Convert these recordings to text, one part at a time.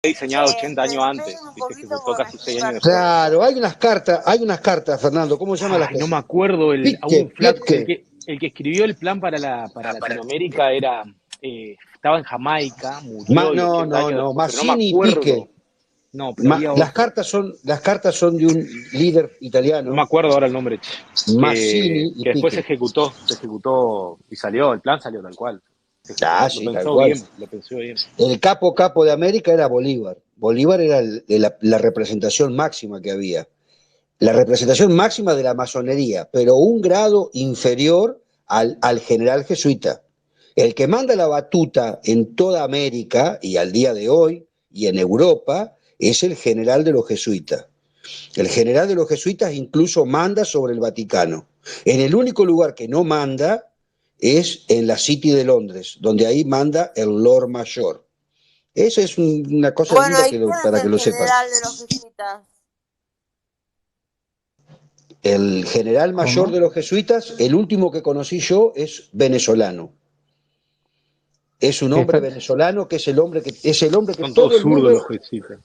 diseñado 80 años Me antes expliquen un y se poquito ejecutó porque me casi estoy 6 años después. perdiendo. Claro, hay unas cartas, Fernando, ¿cómo se llaman las Ay, que no me acuerdo, a un flaco, Pietke. el que escribió el plan para Latinoamérica era, estaba en Jamaica, murió y No, 80 no, años no, después, pero no me Mazzini y acuerdo, Pique. no, pero había Las otro, cartas son de un líder no me italiano, acuerdo ahora el nombre, che, Mazzini y que después Pique. se ejecutó y salió, el plan salió tal cual, se Ah, ejecutó, sí, tal cual. lo pensó bien. El capo de América era Bolívar. Bolívar era la representación máxima que había. La representación máxima de la masonería, pero un grado inferior al general jesuita. El que manda la batuta en toda América y al día de hoy y en Europa es el general de los jesuitas. El general de los jesuitas incluso manda sobre el Vaticano. En el único lugar que no manda es en la City de Londres, donde ahí manda el Lord Mayor. Esa es una cosa Bueno, linda ¿y quién es para que el lo sepan. general de los jesuitas? El general mayor de ¿Cómo? los jesuitas, el último que conocí yo, es venezolano. Es un Que hombre está, venezolano que es el hombre que Son todos todo el zurdos mundo, los jesuitas.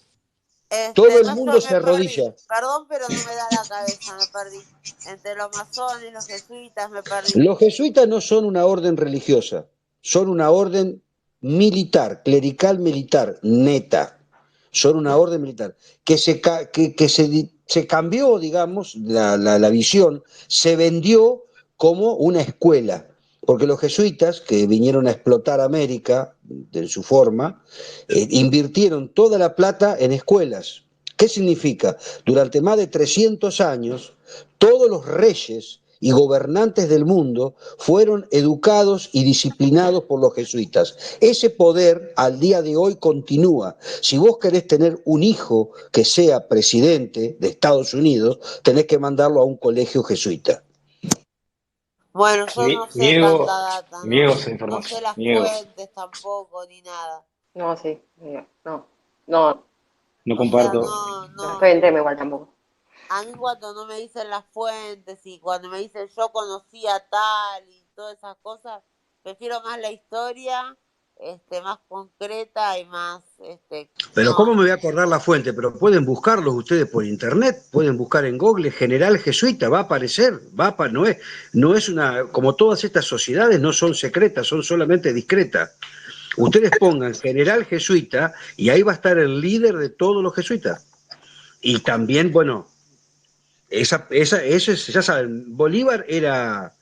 todo el No mundo sé, se me arrodilla. perdí. Perdón, pero no me da la cabeza, me perdí. Entre los masones, los jesuitas, me perdí. Los jesuitas no son una orden religiosa, son una orden militar, clerical militar, neta. Son una orden militar que se cambió, digamos, la visión, se vendió como una escuela, porque los jesuitas, que vinieron a explotar América en su forma, invirtieron toda la plata en escuelas. ¿Qué significa? Durante más de 300 años, todos los reyes y gobernantes del mundo fueron educados y disciplinados por los jesuitas. Ese poder al día de hoy continúa. Si vos querés tener un hijo que sea presidente de Estados Unidos, tenés que mandarlo a un colegio jesuita. Bueno, yo no sé Niego, tanta data, niego no, esa no sé información, las niego, fuentes tampoco, ni nada. No, sí, no, no, no O sea, comparto. no, no estoy en tema igual tampoco. a mí cuando no me dicen las fuentes y cuando me dicen yo conocía tal y todas esas cosas, prefiero más la historia, más concreta y más, Pero no. ¿cómo me voy a acordar la fuente? Pero pueden buscarlos ustedes por internet, pueden buscar en Google General Jesuita, va a aparecer, no es una, como todas estas sociedades no son secretas, son solamente discretas. Ustedes pongan General Jesuita y ahí va a estar el líder de todos los jesuitas. Y también, bueno, ya saben, Bolívar era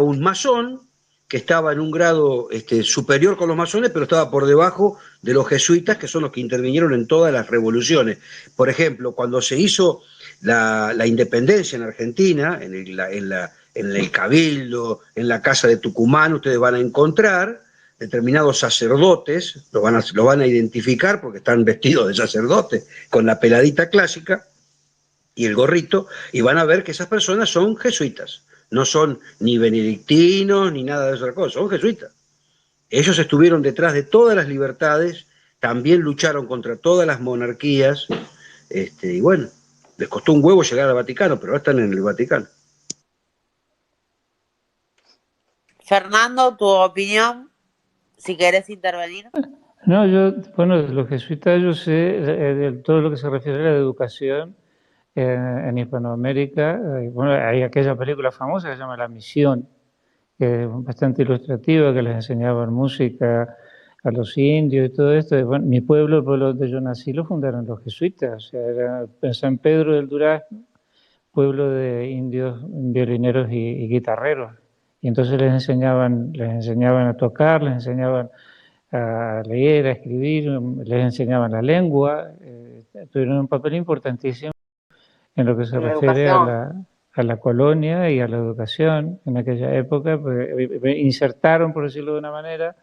un masón que estaba en un grado superior con los masones, pero estaba por debajo de los jesuitas, que son los que intervinieron en todas las revoluciones. Por ejemplo, cuando se hizo la independencia en Argentina, en el Cabildo, en la Casa de Tucumán, ustedes van a encontrar determinados sacerdotes, lo van a identificar porque están vestidos de sacerdotes, con la peladita clásica y el gorrito, y van a ver que esas personas son jesuitas. No son ni benedictinos ni nada de esa cosa, son jesuitas. Ellos estuvieron detrás de todas las libertades, también lucharon contra todas las monarquías, y bueno, les costó un huevo llegar al Vaticano, pero ahora están en el Vaticano. Fernando, tu opinión, si querés intervenir. no, bueno, de los jesuitas yo sé de todo lo que se refiere a la educación en Hispanoamérica. Bueno, hay aquella película famosa que se llama La Misión, que es bastante ilustrativa, que les enseñaban música a los indios y todo esto. Y bueno, mi pueblo, el pueblo donde yo nací, lo fundaron los jesuitas, o sea, era San Pedro del Durazno, pueblo de indios violineros y guitarreros. Y entonces les enseñaban a tocar, les enseñaban a leer, a escribir, les enseñaban la lengua, tuvieron un papel importantísimo en lo que se En la refiere educación. a la colonia y a la educación en aquella época, pues, insertaron, por decirlo de una manera,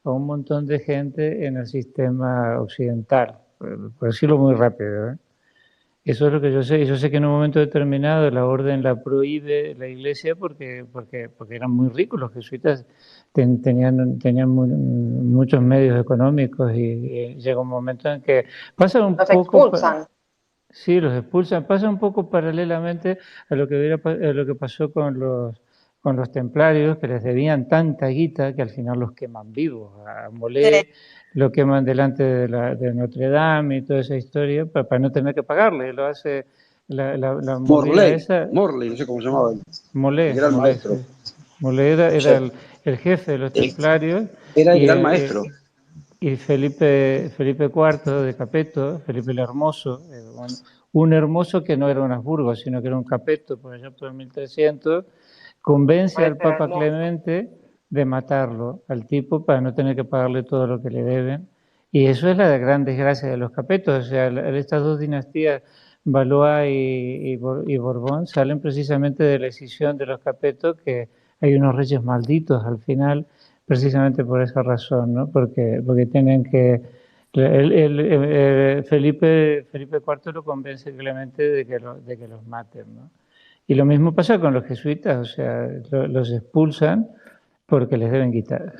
a un montón de gente en el sistema occidental, por decirlo muy rápido, ¿eh? Eso es lo que yo sé. Y yo sé que en un momento determinado la orden la prohíbe la iglesia porque eran muy ricos. Los jesuitas tenían muchos medios económicos y llega un momento en que pasa un Los poco... expulsan. Sí, los expulsan. Pasa un poco paralelamente a lo que pasó con los templarios, que les debían tanta guita que al final los queman vivos. A Molé lo queman delante de Notre Dame y toda esa historia para no tener que pagarle. Lo hace la movida esa. Morley, no sé cómo se llamaba. Molé, El gran maestro. sí. Molé era el jefe de los templarios. Era el y, gran maestro. Y Felipe IV de Capeto, Felipe el Hermoso, un hermoso que no era un Habsburgo, sino que era un Capeto, por ejemplo, en 1300, convence al Papa Clemente de matarlo al tipo para no tener que pagarle todo lo que le deben. Y eso es la gran desgracia de los Capetos. O sea, estas dos dinastías, Valois y Borbón, salen precisamente de la escisión de los Capetos, que hay unos reyes malditos al final, precisamente por esa razón, ¿no? Porque tienen que... Felipe IV lo convence Clemente de que los maten, ¿no? Y lo mismo pasa con los jesuitas, o sea, los expulsan porque les deben quitar.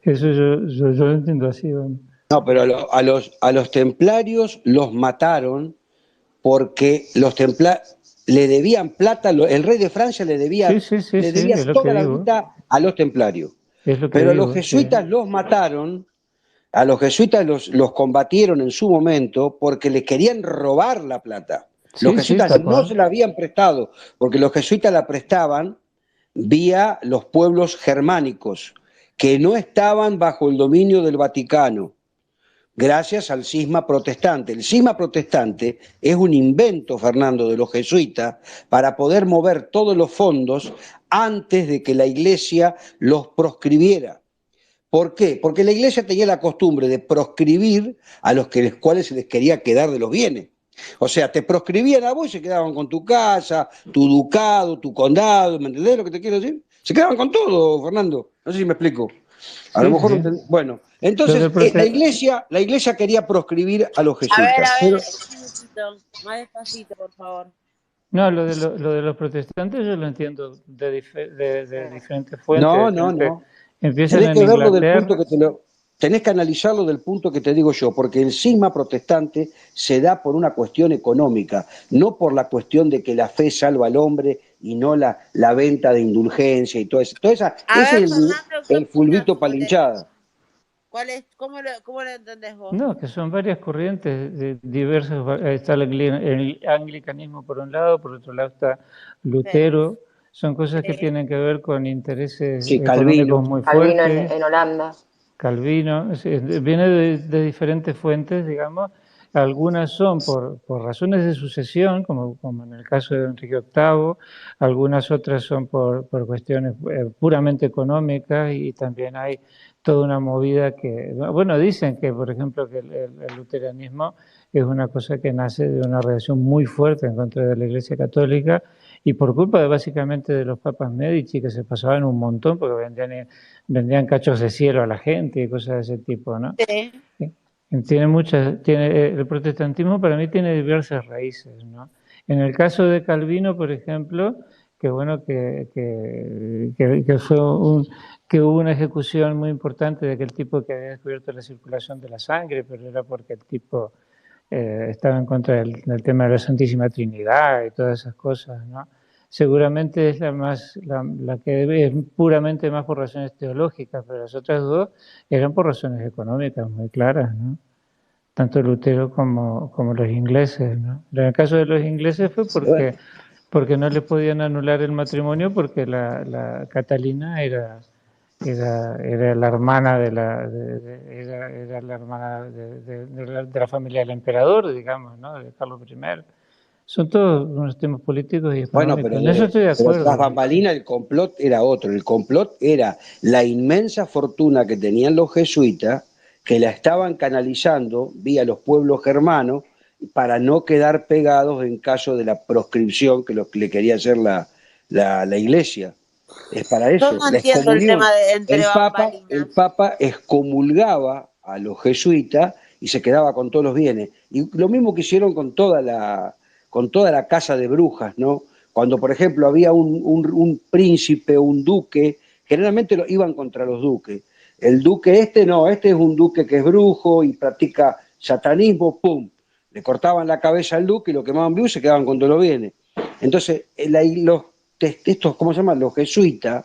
Eso yo lo entiendo así. ¿No? No, pero a los templarios los mataron porque los templarios le debían plata, el rey de Francia le debía toda la guita a los templarios. Pero los jesuitas los mataron, a los jesuitas los combatieron en su momento porque les querían robar la plata. Los jesuitas no se la habían prestado, porque los jesuitas la prestaban vía los pueblos germánicos, que no estaban bajo el dominio del Vaticano, gracias al cisma protestante. El cisma protestante es un invento, Fernando, de los jesuitas para poder mover todos los fondos antes de que la Iglesia los proscribiera. ¿Por qué? Porque la Iglesia tenía la costumbre de proscribir a los cuales se les quería quedar de los bienes. O sea, te proscribían a vos y se quedaban con tu casa, tu ducado, tu condado, ¿me entendés lo que te quiero decir? Se quedaban con todo, Fernando. No sé si me explico. A lo mejor no. Bueno, entonces la iglesia quería proscribir a los jesuitas. A ver, más despacito, por favor. No, lo de los protestantes yo lo entiendo de diferentes fuentes. No. Empiezan tenés que en verlo Inglaterra. del punto que tenés que analizarlo del punto que te digo yo, porque el cisma protestante se da por una cuestión económica, no por la cuestión de que la fe salva al hombre y no la venta de indulgencia y todo eso. Ese es el fulbito para la hinchada. ¿Cómo lo entendés vos? No, que son varias corrientes diversas. Está el anglicanismo por un lado, por otro lado está Lutero. Son cosas que tienen que ver con intereses económicos muy fuertes. Calvino en Holanda. Calvino, viene de diferentes fuentes, digamos. Algunas son por razones de sucesión, como en el caso de Enrique VIII, algunas otras son por cuestiones puramente económicas, y también hay toda una movida que, bueno, dicen que, por ejemplo, que el luteranismo es una cosa que nace de una reacción muy fuerte en contra de la Iglesia Católica, y por culpa Exactamente. de los papas Medici, que se pasaban un montón porque vendían cachos de cielo a la gente y cosas de ese tipo, ¿no? Sí. El protestantismo para mí tiene diversas raíces, ¿no? En el caso de Calvino, por ejemplo, que bueno, que hubo una ejecución muy importante de aquel tipo que había descubierto la circulación de la sangre, pero era porque el tipo estaba en contra del tema de la Santísima Trinidad y todas esas cosas, ¿no? Seguramente es la que es puramente más por razones teológicas, pero las otras dos eran por razones económicas muy claras, ¿no? Tanto Lutero como los ingleses, ¿no? En el caso de los ingleses fue porque no le podían anular el matrimonio, porque la Catalina era la hermana de la familia del emperador, digamos, ¿no? De Carlos I. Son todos unos temas políticos y económicos. Bueno, en eso estoy de acuerdo. Tras bambalinas el complot era otro. El complot era la inmensa fortuna que tenían los jesuitas, que la estaban canalizando vía los pueblos germanos para no quedar pegados en caso de la proscripción que le quería hacer la iglesia. Es para eso. Yo no entiendo el tema de entre bambalinas. El Papa excomulgaba a los jesuitas y se quedaba con todos los bienes. Y lo mismo que hicieron con toda la casa de brujas, ¿no? Cuando, por ejemplo, había un príncipe o un duque, generalmente iban contra los duques. El duque este es un duque que es brujo y practica satanismo, ¡pum! Le cortaban la cabeza al duque y lo quemaban vivo y se quedaban con todos los bienes. Entonces, estos, ¿cómo se llama? Los jesuitas,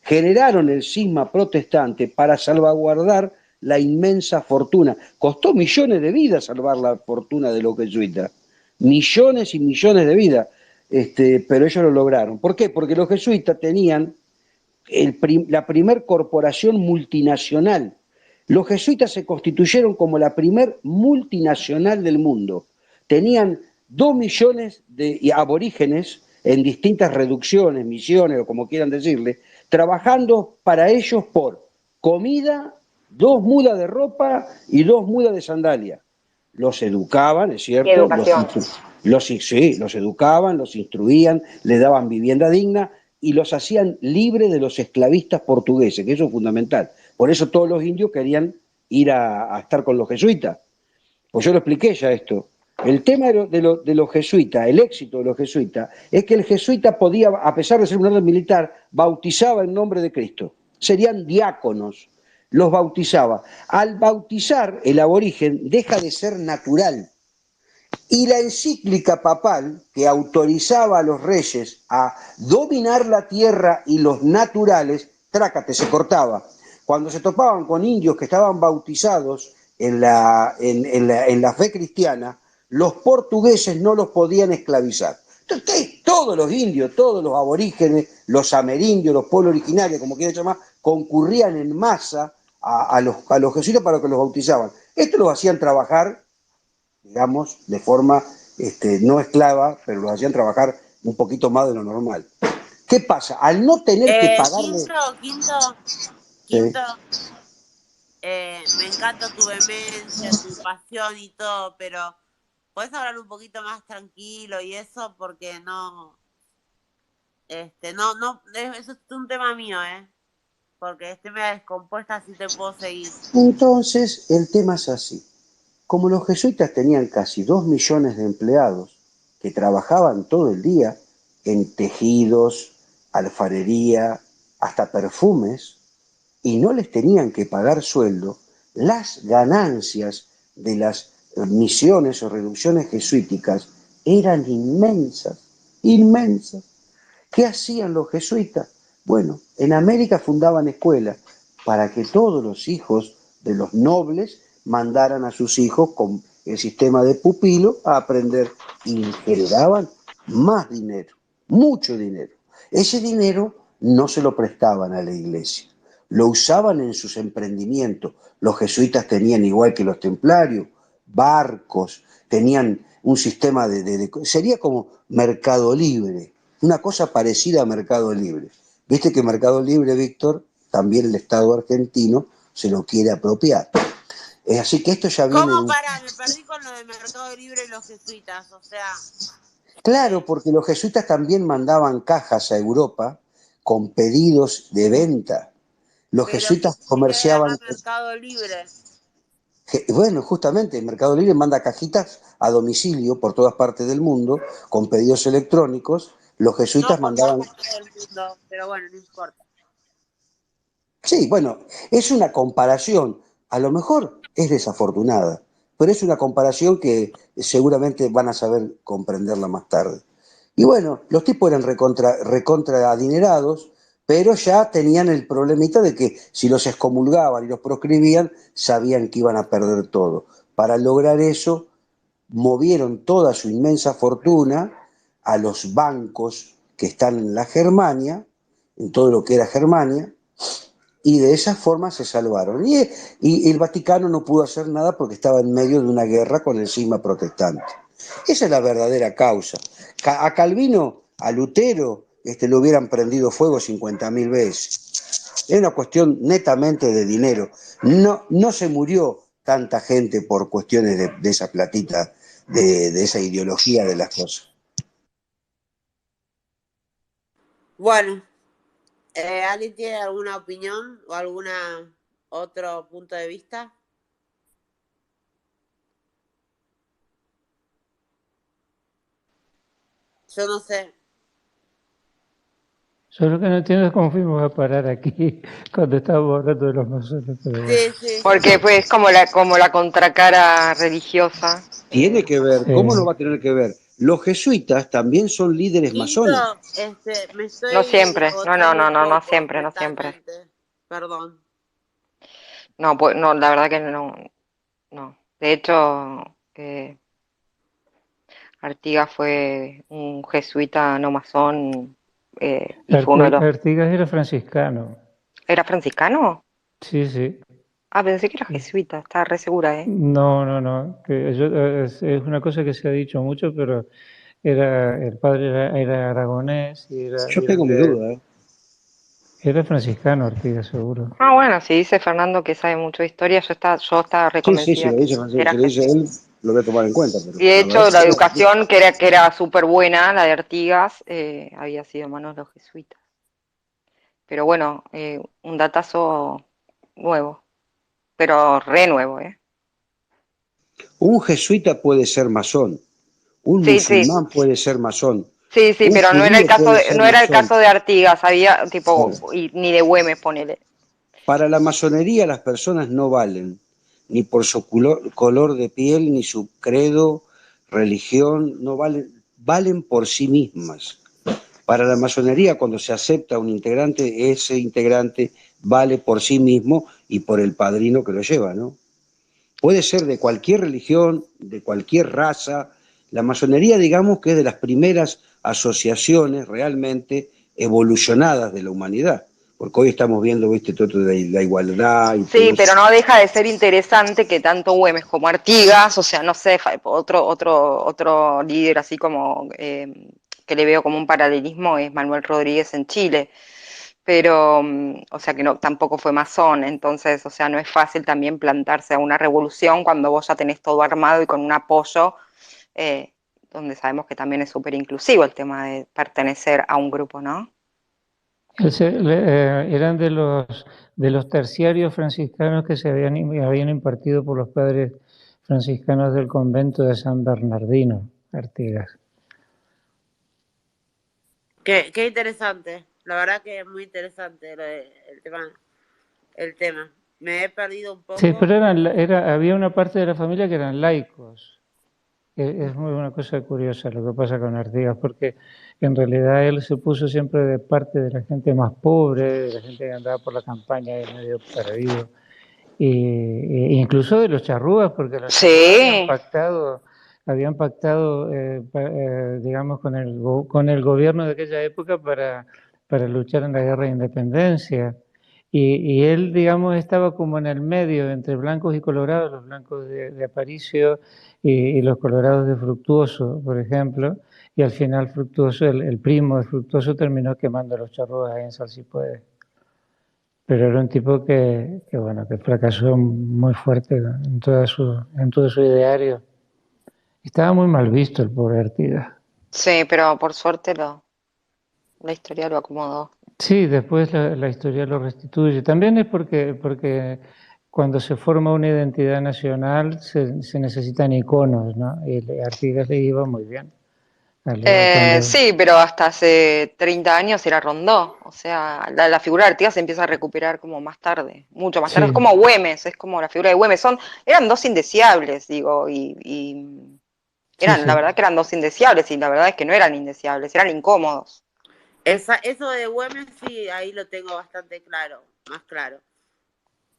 generaron el cisma protestante para salvaguardar la inmensa fortuna. Costó millones de vidas salvar la fortuna de los jesuitas. Millones y millones de vidas. Pero ellos lo lograron. ¿Por qué? Porque los jesuitas tenían la primer corporación multinacional. Los jesuitas se constituyeron como la primer multinacional del mundo. Tenían 2 millones de aborígenes en distintas reducciones, misiones o como quieran decirle, trabajando para ellos por comida, 2 mudas de ropa y 2 mudas de sandalia. Los educaban, es cierto, educación. los educaban, los instruían, les daban vivienda digna y los hacían libres de los esclavistas portugueses, que eso es fundamental. Por eso todos los indios querían ir a estar con los jesuitas. Pues yo lo expliqué ya esto. El tema de los jesuitas, el éxito de los jesuitas, es que el jesuita podía, a pesar de ser un orden militar, bautizaba en nombre de Cristo. Serían diáconos, los bautizaba. Al bautizar, el aborigen deja de ser natural. Y la encíclica papal, que autorizaba a los reyes a dominar la tierra y los naturales, trácate, se cortaba. Cuando se topaban con indios que estaban bautizados en la fe cristiana, los portugueses no los podían esclavizar. Entonces, todos los indios, todos los aborígenes, los amerindios, los pueblos originarios, como quieran llamar, concurrían en masa a los jesuitas para que los bautizaban. Esto los hacían trabajar, digamos, de forma no esclava, pero los hacían trabajar un poquito más de lo normal. ¿Qué pasa? Al no tener que pagarle... Quinto, me encanta tu vehemencia, tu pasión y todo, pero ¿puedes hablar un poquito más tranquilo y eso? Porque no, eso es un tema mío, porque estoy media descompuesta, así te puedo seguir. Entonces, el tema es así. Como los jesuitas tenían casi 2 millones de empleados que trabajaban todo el día en tejidos, alfarería, hasta perfumes, y no les tenían que pagar sueldo, las ganancias de las misiones o reducciones jesuíticas eran inmensas, inmensas. ¿Qué hacían los jesuitas? Bueno, en América fundaban escuelas para que todos los hijos de los nobles mandaran a sus hijos con el sistema de pupilo a aprender y generaban más dinero, mucho dinero. Ese dinero no se lo prestaban a la iglesia, lo usaban en sus emprendimientos. Los jesuitas tenían, igual que los templarios, barcos, tenían un sistema sería como Mercado Libre, una cosa parecida a Mercado Libre. Viste que Mercado Libre, Víctor, también el Estado argentino se lo quiere apropiar. Así que esto ya viene... ¿Cómo para? Me perdí con lo de Mercado Libre y los jesuitas, o sea... Claro, porque los jesuitas también mandaban cajas a Europa con pedidos de venta. Los jesuitas comerciaban... Mercado Libre. Bueno, justamente, el Mercado Libre manda cajitas a domicilio por todas partes del mundo con pedidos electrónicos. Los jesuitas mandaban... Del mundo, pero bueno, no importa. Sí, bueno, es una comparación. A lo mejor es desafortunada, pero es una comparación que seguramente van a saber comprenderla más tarde. Y bueno, los tipos eran recontra adinerados, pero ya tenían el problemita de que si los excomulgaban y los proscribían, sabían que iban a perder todo. Para lograr eso, movieron toda su inmensa fortuna a los bancos que están en la Germania, en todo lo que era Germania, y de esa forma se salvaron. Y el Vaticano no pudo hacer nada porque estaba en medio de una guerra con el cisma protestante. Esa es la verdadera causa. A Calvino, a Lutero, le hubieran prendido fuego 50.000 veces. Es una cuestión netamente de dinero. No se murió tanta gente por cuestiones de esa platita, de esa ideología de las cosas. Bueno, ¿alguien tiene alguna opinión o alguna otro punto de vista? Yo no sé. Yo lo que no entiendo es cómo fuimos a parar aquí cuando estábamos hablando de los masones. Pero bueno. Sí. Porque pues como la contracara religiosa. Tiene que ver, ¿cómo no va a tener que ver? los jesuitas también son líderes masones. Me estoy No siempre. agotando un No poco siempre, no siempre. mentalmente. Perdón. No, pues no, la verdad que no, no. De hecho, Artigas fue un jesuita no masón y fue uno de los... Artigas era franciscano. ¿Era franciscano? Sí, sí. Ah, pensé que era jesuita, estaba re segura, ¿eh? No. Es una cosa que se ha dicho mucho, pero el padre era aragonés y Yo tengo mi duda, ¿eh? era franciscano Artigas, seguro. Ah, bueno, si dice Fernando que sabe mucho de historia, yo estaba Sí, reconvencida lo que dice, era si lo dice jesuita. él, lo voy a tomar en cuenta, pero Y de la verdad hecho, es la que educación, que era súper buena, la de Artigas, había sido en manos de los jesuitas. Pero bueno, un datazo nuevo, pero re nuevo, ¿eh? un jesuita puede ser masón, un Sí, sí, musulmán puede ser masón, sí, un pero no era el judío caso puede ser no era el masón. caso de Artigas, había tipo, Claro. ni de Güemes, ponele. Para la masonería las personas no valen, ni por su color de piel, ni su credo, religión, no valen, valen por sí mismas. Para la masonería, cuando se acepta un integrante, ese integrante vale por sí mismo y por el padrino que lo lleva, ¿no? Puede ser de cualquier religión, de cualquier raza. La masonería, digamos, que es de las primeras asociaciones realmente evolucionadas de la humanidad. Porque hoy estamos viendo, viste, todo de la igualdad y Sí, todo pero eso. no deja de ser interesante que tanto Güemes como Artigas, o sea, no sé, otro líder así como que le veo como un paralelismo es Manuel Rodríguez en Chile, pero, o sea, que no, tampoco fue masón, entonces, o sea, no es fácil también plantarse a una revolución cuando vos ya tenés todo armado y con un apoyo, eh, donde sabemos que también es súper inclusivo el tema de pertenecer a un grupo, ¿no? Eran de los terciarios franciscanos que habían impartido por los padres franciscanos del convento de San Bernardino, Artigas. Qué interesante. La verdad que es muy interesante el tema. Me he perdido un Sí, poco. pero había una parte de la familia que eran laicos. Es muy una cosa curiosa lo que pasa con Artigas, porque en realidad él se puso siempre de parte de la gente más pobre, de la gente que andaba por la campaña de medio perdido, incluso de los charrúas, porque los charrúas Sí, habían pactado digamos, con el gobierno de aquella época para luchar en la guerra de independencia. Y él, digamos, estaba como en el medio entre blancos y colorados, los blancos de Aparicio y los colorados de Fructuoso, por ejemplo, y al final Fructuoso, el primo de Fructuoso, terminó quemando a los charrúas ahí en Salsipuedes. Pero era un tipo bueno, que fracasó muy fuerte en todo su ideario. Estaba muy mal visto el pobre Artigas. sí, pero por suerte la historia lo acomodó. Sí, después la historia lo restituye. También es porque cuando se forma una identidad nacional se necesitan iconos, ¿no? Y Artigas le iba muy bien. Sí, pero hasta hace 30 años era Rondó. O sea, la figura de Artigas se empieza a recuperar como más tarde, mucho más tarde. Es Sí, como Güemes, es como la figura de Güemes. Eran dos indeseables, digo, sí, la sí. verdad que eran dos indeseables, y la verdad es que no eran indeseables, eran incómodos. Eso de Güemes sí, ahí lo tengo bastante claro, más claro.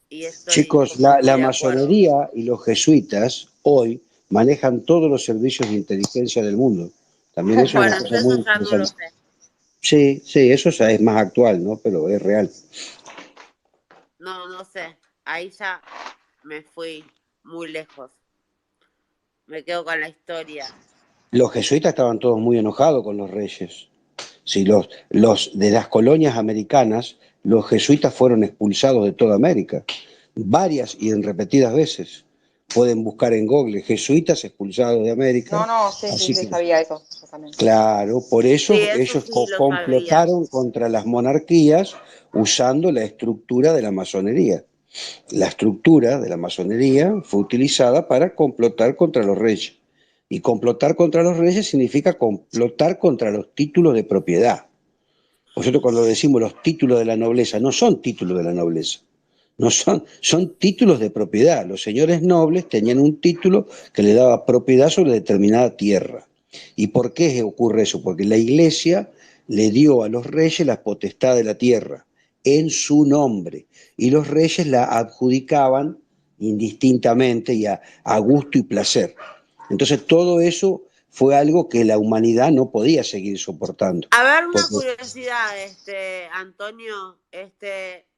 Y estoy Chicos, como muy la de acuerdo. masonería y los jesuitas hoy manejan todos los servicios de inteligencia del mundo. También eso es una Bueno, cosa muy eso ya no lo interesante. sé. Sí, sí, eso ya es más actual, ¿no? Pero es real. No sé. Ahí ya me fui muy lejos. Me quedo con la historia. Los jesuitas estaban todos muy enojados con los reyes. Si los de las colonias americanas, los jesuitas fueron expulsados de toda América, varias y en repetidas veces. Pueden buscar en Google jesuitas expulsados de América. No, sí, Así que, sabía eso, yo también. claro, por Sí, eso eso ellos sí lo sabía. complotaron contra las monarquías usando la estructura de la masonería. La estructura de la masonería fue utilizada para complotar contra los reyes. Y complotar contra los reyes significa complotar contra los títulos de propiedad. Nosotros cuando decimos los títulos de la nobleza, no son títulos de la nobleza, no son títulos de propiedad. Los señores nobles tenían un título que le daba propiedad sobre determinada tierra. ¿Y por qué ocurre eso? Porque la iglesia le dio a los reyes la potestad de la tierra en su nombre y los reyes la adjudicaban indistintamente y a gusto y placer. Entonces todo eso fue algo que la humanidad no podía seguir soportando. A ver, una Porque, curiosidad, Antonio,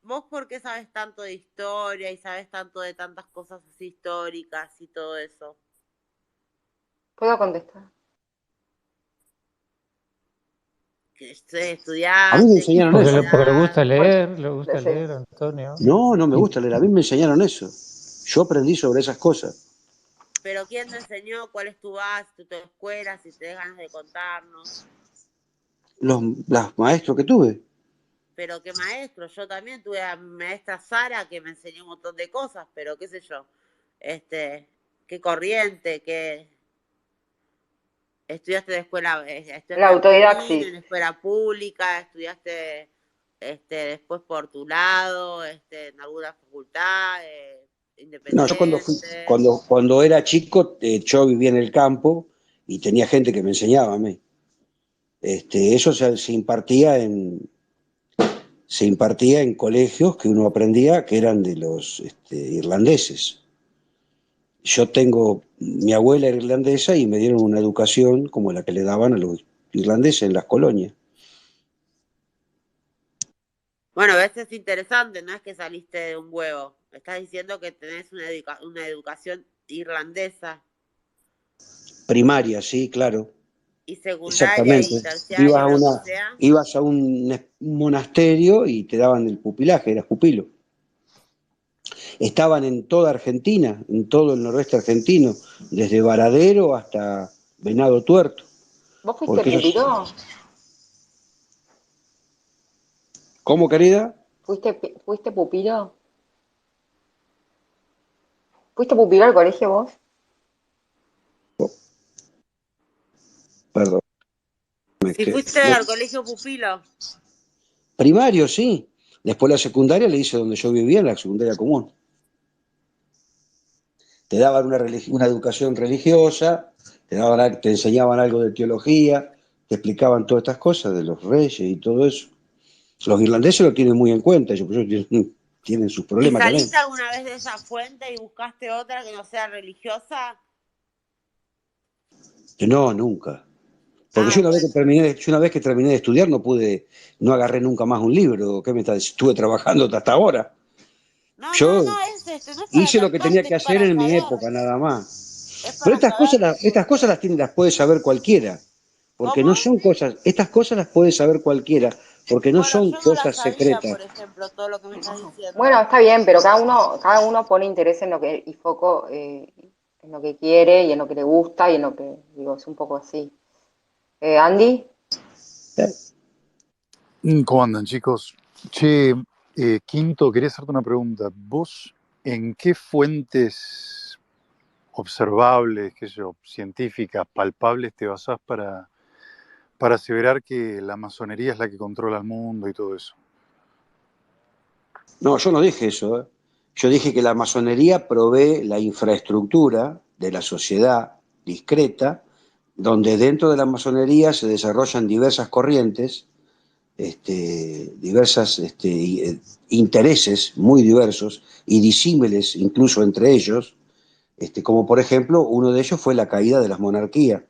¿vos por qué sabes tanto de historia y sabes tanto de tantas cosas así históricas y todo eso? ¿Puedo contestar? Que a mí me estudiaste, enseñaron eso. Porque le gusta Bueno, leer, Antonio. No, no me Y gusta leer, a mí me enseñaron eso. Yo aprendí sobre esas cosas. pero ¿quién te enseñó? ¿Cuál es tu base, tu escuela? Si te ganas de contarnos. Los maestros que tuve. Pero qué maestro, yo también tuve a mi maestra Sara que me enseñó un montón de cosas, pero qué sé yo, qué corriente, qué estudiaste de escuela, estudiaste la en Argentina, autodidaxis. en escuela pública, estudiaste después por tu lado, en alguna facultad, No, yo independiente. cuando era chico, yo vivía en el campo y tenía gente que me enseñaba a mí. Eso se impartía en colegios que uno aprendía que eran de los irlandeses. Mi abuela era irlandesa y me dieron una educación como la que le daban a los irlandeses en las colonias. Bueno, eso es interesante, no es que saliste de un huevo, estás diciendo que tenés una educación irlandesa Primaria, sí, claro, y secundaria exactamente. y terciaria, lo que sea. Ibas a un monasterio y te daban el pupilaje, eras pupilo. Estaban en toda Argentina, en todo el noroeste argentino, desde Varadero hasta Venado Tuerto. ¿Vos fuiste Porque pupilo? ¿Cómo, querida? ¿Fuiste pupilo? ¿Fuiste pupilo al colegio vos? Perdón. Si fuiste al colegio pupilo. Primario, sí. Después la secundaria le hice donde yo vivía, en la secundaria común. Te daban una educación religiosa, te enseñaban algo de teología, te explicaban todas estas cosas de los reyes y todo eso. Los irlandeses lo tienen muy en cuenta, ellos tienen sus ¿Y problemas también. saliste alguna vez de esa fuente y buscaste otra que no sea religiosa? No, nunca. Porque yo Bueno. una vez que terminé de estudiar no agarré nunca más un libro. ¿Qué me está diciendo? Estuve trabajando hasta ahora. No, Yo no, no es para hice lo que tenía cansarte, que es hacer para en mi saber. época, nada más. Es Pero para saber. estas cosas las puede saber cualquiera. Porque no ¿Cómo? son cosas, estas cosas las puede saber cualquiera, porque no Bueno, son yo no la cosas sabía, secretas. por ejemplo, todo lo que me estás diciendo. Bueno, está bien, pero cada uno pone interés en lo que, y foco en lo que quiere y en lo que le gusta y en lo que, digo, es un poco así. Andy, ¿Cómo andan, chicos? Che, Quinto, quería hacerte una pregunta. ¿Vos en qué fuentes observables, qué sé yo, científicas, palpables te basás para aseverar que la masonería es la que controla el mundo y todo eso? No, yo no dije eso. Yo dije que la masonería provee la infraestructura de la sociedad discreta, donde dentro de la masonería se desarrollan diversas corrientes, diversas intereses muy diversos y disímiles incluso entre ellos, como por ejemplo uno de ellos fue la caída de las monarquías.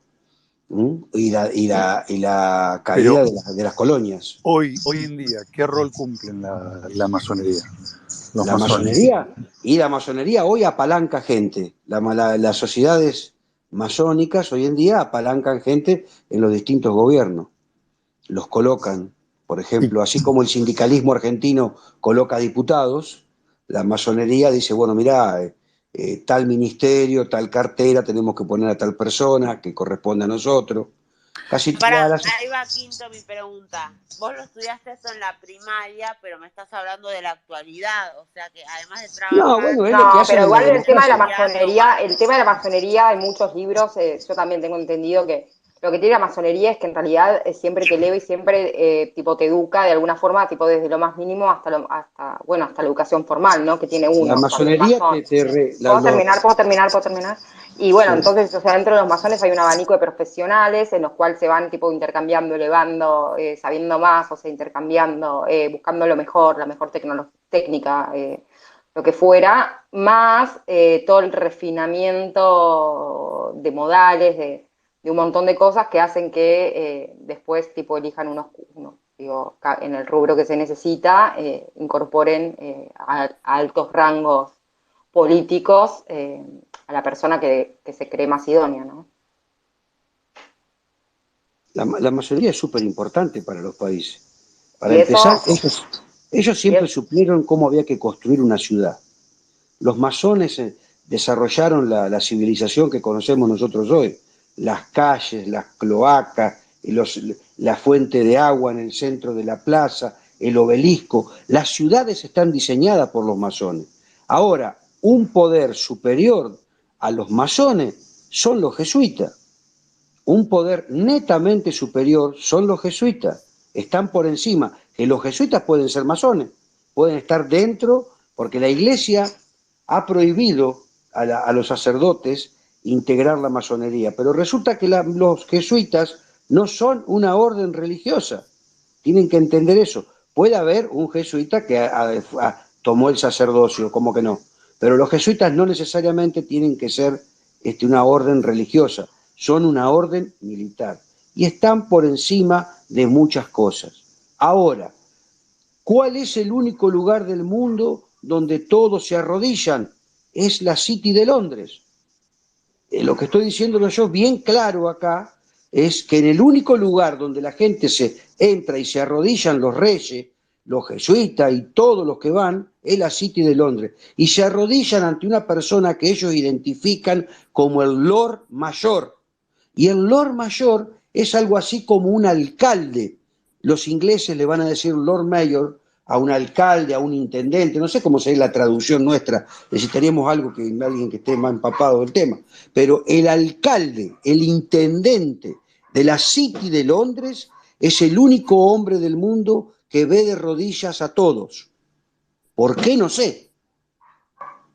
Y la caída Pero de las colonias. hoy en día, ¿qué rol cumple la masonería? Los La masones. masonería hoy apalanca gente. Las sociedades masónicas hoy en día apalancan gente en los distintos gobiernos. Los colocan, por Y, ejemplo, así como el sindicalismo argentino coloca diputados, la masonería dice, bueno, mirá, tal ministerio, tal cartera, tenemos que poner a tal persona que corresponde a nosotros. Casi todas las... Ahí va Quinto mi pregunta. Vos lo estudiaste esto en la primaria, pero me estás hablando de la actualidad. O sea que además de No, trabajar, bueno, es lo que no, hacen pero en la igual tenés el tema de la democracia. masonería, el tema de la masonería hay muchos libros, yo también tengo entendido que lo que tiene la masonería es que en realidad siempre te eleva y siempre tipo te educa de alguna forma, tipo desde lo más mínimo bueno, hasta la educación formal, ¿no? Que tiene La uno cuando es masonería masón. la- ¿Puedo terminar? Y bueno, sí. entonces, o sea, dentro de los masones hay un abanico de profesionales en los cuales se van tipo intercambiando, elevando, sabiendo más, o sea, intercambiando, buscando lo mejor, la mejor técnica, lo que fuera, más todo el refinamiento de modales, de un montón de cosas que hacen que después tipo elijan digo, en el rubro que se necesita, incorporen a altos rangos políticos a la persona que se cree más idónea, ¿no? La masonería es súper importante para los países. Para Y empezar, eso, ellos y siempre es, supieron cómo había que construir una ciudad. Los masones desarrollaron la civilización que conocemos nosotros hoy. Las calles, las cloacas, la fuente de agua en el centro de la plaza, el obelisco. Las ciudades están diseñadas por los masones. Ahora, un poder superior a los masones son los jesuitas. Un poder netamente superior son los jesuitas. Están por encima. Que los jesuitas pueden ser masones, pueden estar dentro, porque la iglesia ha prohibido a los sacerdotes integrar la masonería. Pero resulta que los jesuitas no son una orden religiosa. Tienen que entender eso. Puede haber un jesuita que tomó el sacerdocio, como que no. Pero los jesuitas no necesariamente tienen que ser una orden religiosa, son una orden militar y están por encima de muchas cosas. Ahora, ¿cuál es el único lugar del mundo donde todos se arrodillan? Es la City de Londres. Lo que estoy diciéndolo yo bien claro acá es que en el único lugar donde la gente se entra y se arrodillan los reyes, los jesuitas y todos los que van, es la City de Londres. Y se arrodillan ante una persona que ellos identifican como el Lord Mayor. Y el Lord Mayor es algo así como un alcalde. Los ingleses le van a decir Lord Mayor a un alcalde, a un intendente, no sé cómo sería la traducción nuestra, necesitaríamos alguien que esté más empapado del tema, pero el alcalde, el intendente de la City de Londres es el único hombre del mundo que ve de rodillas a todos. ¿Por qué? No sé.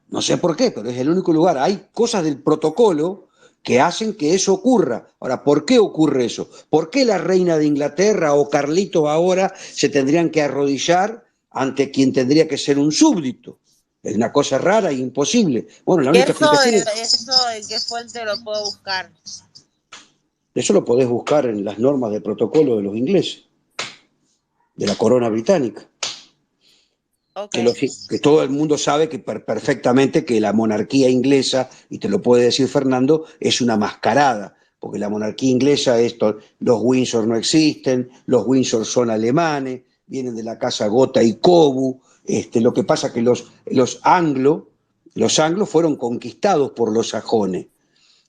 No sé por qué, pero es el único lugar. Hay cosas del protocolo que hacen que eso ocurra. Ahora, ¿por qué ocurre eso? ¿Por qué la reina de Inglaterra o Carlitos ahora se tendrían que arrodillar ante quien tendría que ser un súbdito? Es una cosa rara e imposible. Bueno, la única explicación es... ¿Eso en qué fuente lo puedo buscar? Eso lo podés buscar en las normas de protocolo de los ingleses, de la corona británica. Okay. Que todo el mundo sabe que perfectamente que la monarquía inglesa, y te lo puede decir Fernando, es una mascarada, porque la monarquía inglesa, los Windsor no existen, los Windsor son alemanes, vienen de la casa Gotha y Cobu, lo que pasa que los anglos fueron conquistados por los sajones,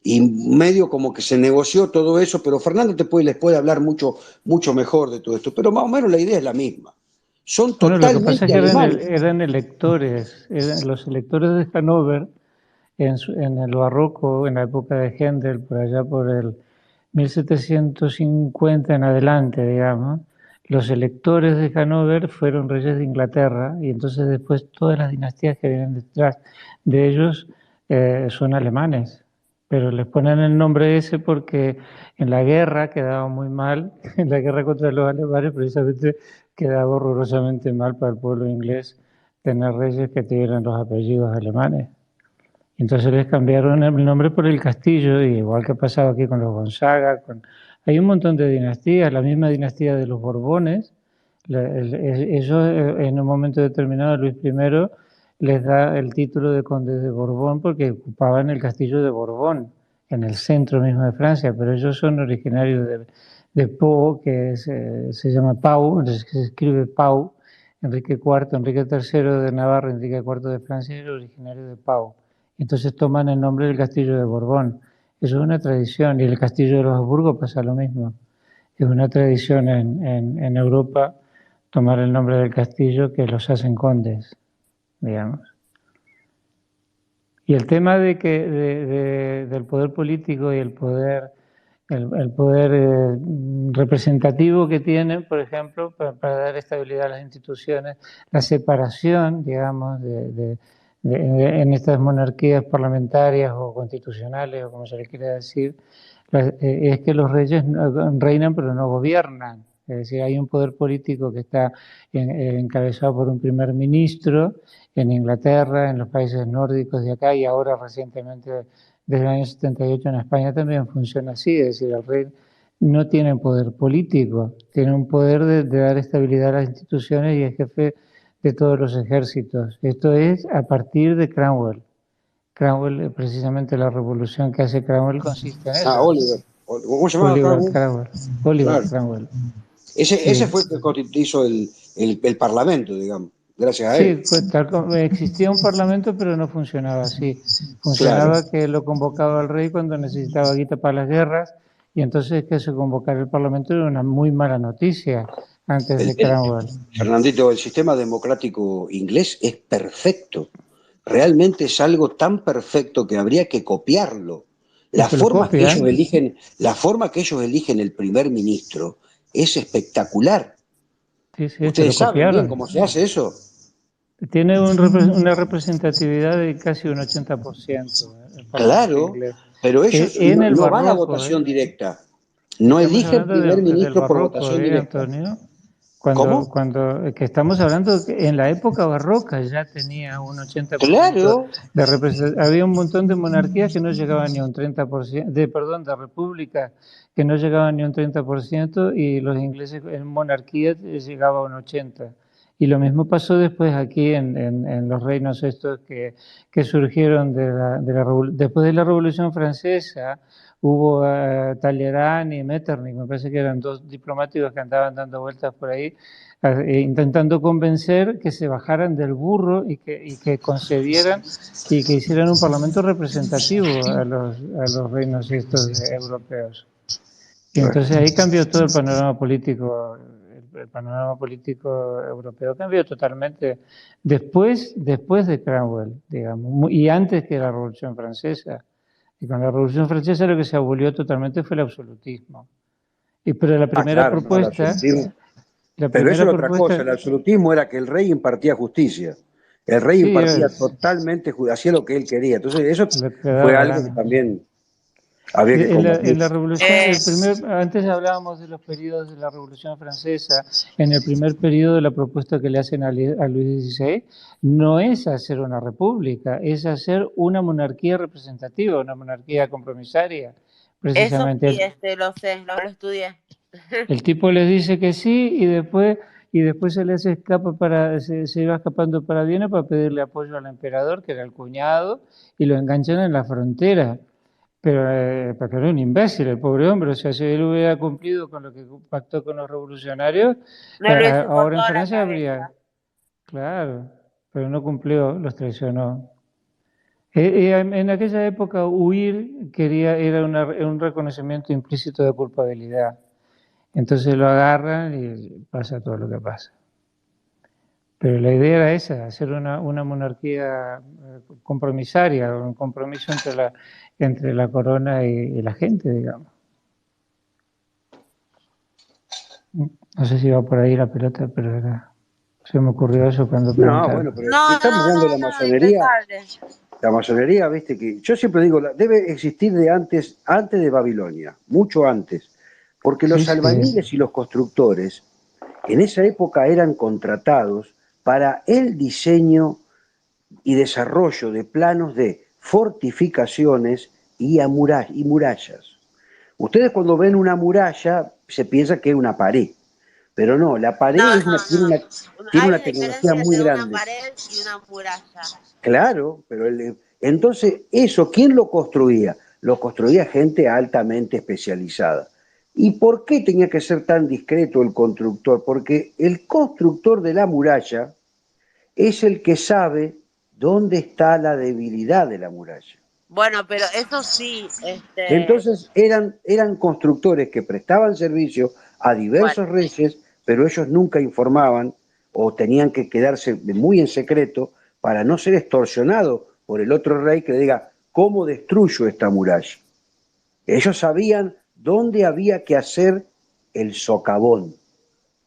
y medio como que se negoció todo eso, pero Fernando les puede hablar mucho, mucho mejor de todo esto, pero más o menos la idea es la misma. Son Bueno, lo que pasa es totalmente que alemanes. eran electores, los electores de Hannover en el barroco, en la época de Händel, por allá por el 1750 en adelante, digamos, los electores de Hannover fueron reyes de Inglaterra y entonces después todas las dinastías que vienen detrás de ellos son alemanes, pero les ponen el nombre ese porque en la guerra quedaba muy mal, en la guerra contra los alemanes precisamente quedaba horrorosamente mal para el pueblo inglés tener reyes que tuvieran los apellidos alemanes. Entonces les cambiaron el nombre por el castillo, y igual que ha pasado aquí con los Gonzaga, hay un montón de dinastías, la misma dinastía de los Borbones, ellos en un momento determinado Luis I les da el título de conde de Borbón porque ocupaban el castillo de Borbón, en el centro mismo de Francia, pero ellos son originarios de Pau, se llama Pau, se escribe Pau, Enrique IV, Enrique III de Navarra, Enrique IV de Francia era originario de Pau. Entonces toman el nombre del castillo de Borbón. Eso es una tradición, y el castillo de los Habsburgo pasa lo mismo. Es una tradición en Europa tomar el nombre del castillo que los hacen condes, digamos. Y el tema del poder político y el poder el poder representativo que tienen, por ejemplo, para dar estabilidad a las instituciones, la separación, digamos, en estas monarquías parlamentarias o constitucionales, o como se le quiera decir, es que los reyes reinan pero no gobiernan. Es decir, hay un poder político que está encabezado por un primer ministro en Inglaterra, en los países nórdicos de acá, y ahora recientemente, desde el año 78 en España también funciona así. Es decir, el rey no tiene poder político, tiene un poder de dar estabilidad a las instituciones y es jefe de todos los ejércitos. Esto es a partir de Cromwell. Cromwell, precisamente la revolución que hace Cromwell consiste en eso. Oliver. ¿Cómo se llamaba Oliver Cromwell. Oliver Claro. Cromwell. Ese fue el que hizo el Parlamento, digamos, gracias a él. Sí, existía un parlamento, pero no funcionaba así. Funcionaba que lo convocaba el rey cuando necesitaba guita para las guerras, y entonces que se convocara el parlamento era una muy mala noticia antes de Cromwell. Fernandito, el sistema democrático inglés es perfecto. Realmente es algo tan perfecto que habría que copiarlo. La forma que ellos eligen el primer ministro es espectacular. Sí, ¿Ustedes saben bien cómo se hace eso? Tiene una representatividad de casi un 80%. Claro, pero ellos no van a votación directa. No eligen primer ministro por votación directa. Antonio. ¿Cómo? Que estamos hablando que en la época barroca ya tenía un 80% claro. de representación. Había un montón de monarquías que no llegaban ni a un 30%, de repúblicas que no llegaban ni a un 30%, y los ingleses en monarquías llegaba a un 80%. Y lo mismo pasó después aquí en los reinos estos que surgieron después de la Revolución Francesa. Hubo Talleyrand y Metternich, me parece que eran dos diplomáticos que andaban dando vueltas por ahí, intentando convencer que se bajaran del burro y que concedieran y que hicieran un parlamento representativo a los reinos estos europeos. Y entonces ahí cambió todo el panorama político. El panorama político europeo cambió totalmente después de Cromwell, digamos, y antes que la Revolución Francesa. Y con la Revolución Francesa lo que se abolió totalmente fue el absolutismo. Pero la primera propuesta... Pero eso era otra cosa, el absolutismo era que el rey impartía justicia. El rey impartía totalmente, hacía lo que él quería. Entonces eso fue algo que también había que combatir. En la Revolución, antes hablábamos de los periodos de la Revolución Francesa. En el primer periodo, la propuesta que le hacen a Luis XVI no es hacer una república, es hacer una monarquía representativa, una monarquía compromisaria. Precisamente. Eso sí, lo sé, lo estudié. El tipo les dice que sí y después se les se iba escapando para Viena para pedirle apoyo al emperador, que era el cuñado, y lo enganchan en la frontera. Pero porque era un imbécil el pobre hombre. O sea, si él hubiera cumplido con lo que pactó con los revolucionarios, ahora en Francia habría... Claro, pero no cumplió, los traicionó. En aquella época huir era un reconocimiento implícito de culpabilidad. Entonces lo agarran y pasa todo lo que pasa. Pero la idea era esa, hacer una monarquía compromisaria, un compromiso entre la corona y la gente, digamos. No sé si va por ahí la pelota, pero se me ocurrió eso cuando preguntaron. No, bueno, pero estamos hablando de la masonería. La masonería, viste, que yo siempre digo, debe existir antes de Babilonia, mucho antes. Porque los albañiles y los constructores en esa época eran contratados para el diseño y desarrollo de planos de fortificaciones y murallas. Ustedes cuando ven una muralla se piensa que es una pared, pero no, la pared tiene una tecnología muy grande. Una pared y una muralla. Claro, pero entonces eso, ¿quién lo construía? Lo construía gente altamente especializada. ¿Y por qué tenía que ser tan discreto el constructor? Porque el constructor de la muralla es el que sabe dónde está la debilidad de la muralla. Bueno, pero eso sí. Entonces eran constructores que prestaban servicio a diversos reyes, pero ellos nunca informaban o tenían que quedarse muy en secreto para no ser extorsionados por el otro rey que le diga, ¿cómo destruyo esta muralla? Ellos sabían dónde había que hacer el socavón.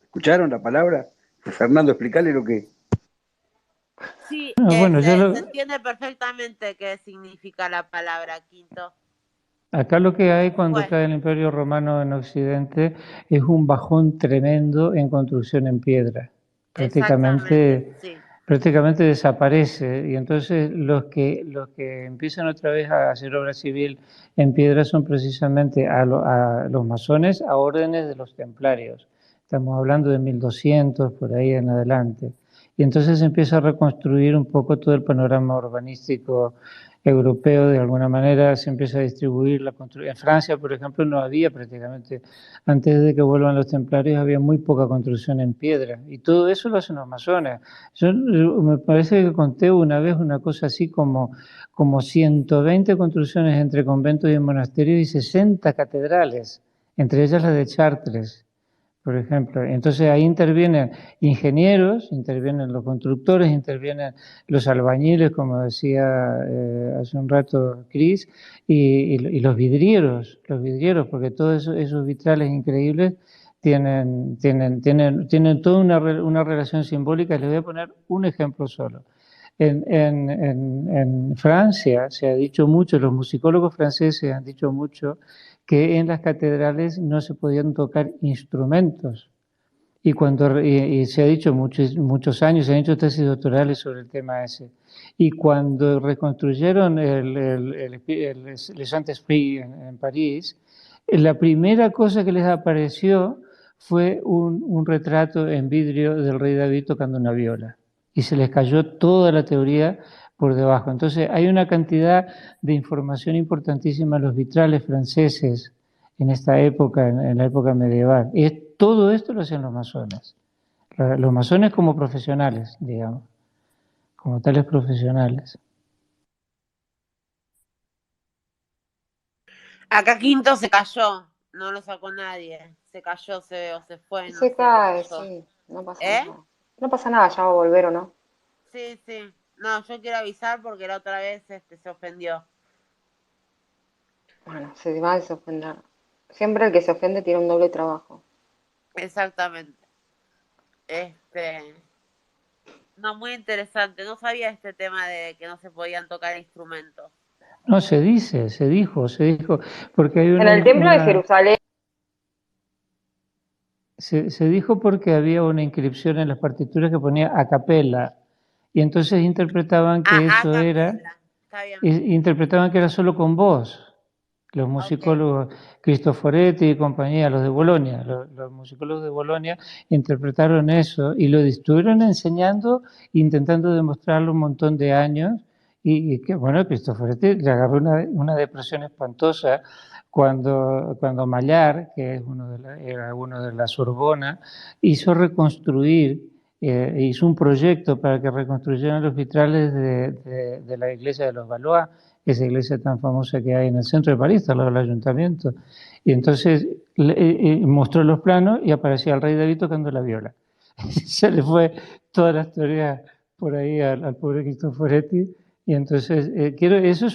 ¿Escucharon la palabra? Fernando, explicarle lo que... Sí, Bueno, se entiende perfectamente qué significa la palabra, Quinto. Acá lo que hay cuando cae el Imperio Romano en Occidente es un bajón tremendo en construcción en piedra. Prácticamente desaparece, y entonces los que empiezan otra vez a hacer obra civil en piedra son precisamente a los masones a órdenes de los templarios. Estamos hablando de 1200 por ahí en adelante. Y entonces se empieza a reconstruir un poco todo el panorama urbanístico europeo. De alguna manera se empieza a distribuir la construcción. En Francia, por ejemplo, no había prácticamente, antes de que vuelvan los templarios, había muy poca construcción en piedra, y todo eso lo hacen los masones. Yo me parece que conté una vez una cosa así como 120 construcciones entre conventos y monasterios y 60 catedrales, entre ellas la de Chartres, por ejemplo. Entonces ahí intervienen ingenieros, intervienen los constructores, intervienen los albañiles, como decía hace un rato Cris, y los vidrieros, porque todos esos vitrales increíbles tienen toda una relación simbólica. Les voy a poner un ejemplo solo. En Francia se ha dicho mucho, los musicólogos franceses han dicho mucho, que en las catedrales no se podían tocar instrumentos. Y se ha dicho muchos años, se han hecho tesis doctorales sobre el tema ese. Y cuando reconstruyeron el Saint-Esprit en París, la primera cosa que les apareció fue un retrato en vidrio del rey David tocando una viola. Y se les cayó toda la teoría por debajo. Entonces hay una cantidad de información importantísima en los vitrales franceses en esta época, en la época medieval. Y todo esto lo hacían los masones. Los masones como profesionales, digamos, como tales profesionales. Acá Quinto se cayó, no lo sacó nadie. Se cayó, o se fue. Se cae, sí, no pasa nada. No pasa nada, ya va a volver o no. Sí. No, yo quiero avisar porque la otra vez se ofendió. Bueno, se va a desofender. Siempre el que se ofende tiene un doble trabajo. Exactamente. No, muy interesante. No sabía este tema de que no se podían tocar instrumentos. No, se dijo, porque hay en el templo de Jerusalén. Se dijo porque había una inscripción en las partituras que ponía a capella, y entonces interpretaban que eso era, interpretaban que era solo con voz. Los musicólogos, Cristoforetti y compañía, los de Bolonia, los musicólogos de Bolonia interpretaron eso y lo estuvieron enseñando, intentando demostrarlo un montón de años, y que bueno, Cristoforetti le agarró una depresión espantosa cuando Maillart, que era uno de la Sorbona, hizo un proyecto para que reconstruyeran los vitrales de la iglesia de los Valois, esa iglesia tan famosa que hay en el centro de París, al lado del ayuntamiento. Y entonces mostró los planos y aparecía el rey David tocando la viola. Se le fue toda la historia por ahí al pobre Cristoforetti. Y entonces, eso es